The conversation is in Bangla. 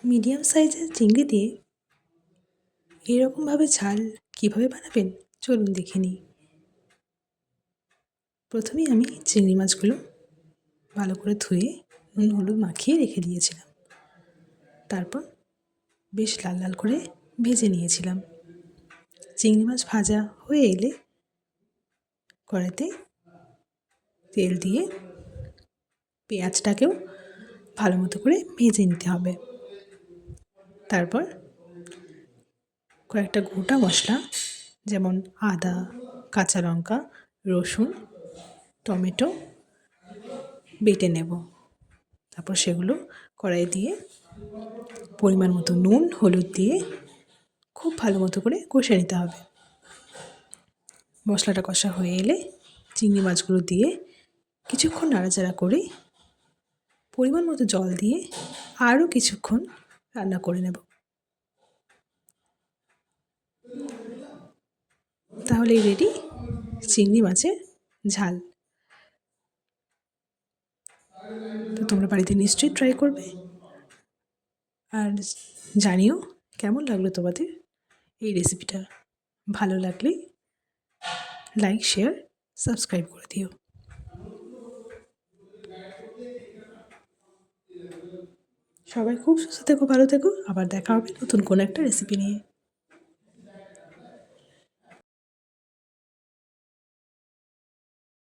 মিডিয়াম সাইজের চিংড়ি দিয়ে এরকমভাবে ঝাল কীভাবে বানাবেন চলুন দেখে নিই। প্রথমেই আমি চিংড়ি মাছগুলো ভালো করে ধুয়ে নুন হলুদ মাখিয়ে রেখে দিয়েছিলাম। তারপর বেশ লাল লাল করে ভেজে নিয়েছিলাম। চিংড়ি মাছ ভাজা হয়ে এলে কড়াইতে তেল দিয়ে পেঁয়াজটাকেও ভালো মতো করে ভেজে নিতে হবে। তারপর কয়েকটা গোটা মশলা যেমন আদা, কাঁচা লঙ্কা, রসুন, টমেটো বেটে নেব। তারপর সেগুলো কড়াই দিয়ে পরিমাণ মতো নুন হলুদ দিয়ে খুব ভালো মতো করে কষে নিতে হবে। মশলাটা কষা হয়ে এলে চিংড়ি মাছগুলো দিয়ে কিছুক্ষণ নাড়াচাড়া করে পরিমাণ মতো জল দিয়ে আরও কিছুক্ষণ রান্না করে নেব। তাহলেই রেডি চিংড়ি মাছের ঝাল। তো তোমরা বাড়িতে নিশ্চয়ই ট্রাই করবে আর জানিও কেমন লাগলো তোমাদের এই রেসিপিটা। ভালো লাগলে লাইক শেয়ার সাবস্ক্রাইব করে দিও। সবাই খুব সুস্থ থেকো, ভালো থেকো। আবার দেখা হবে নতুন কোনো একটা রেসিপি নিয়ে।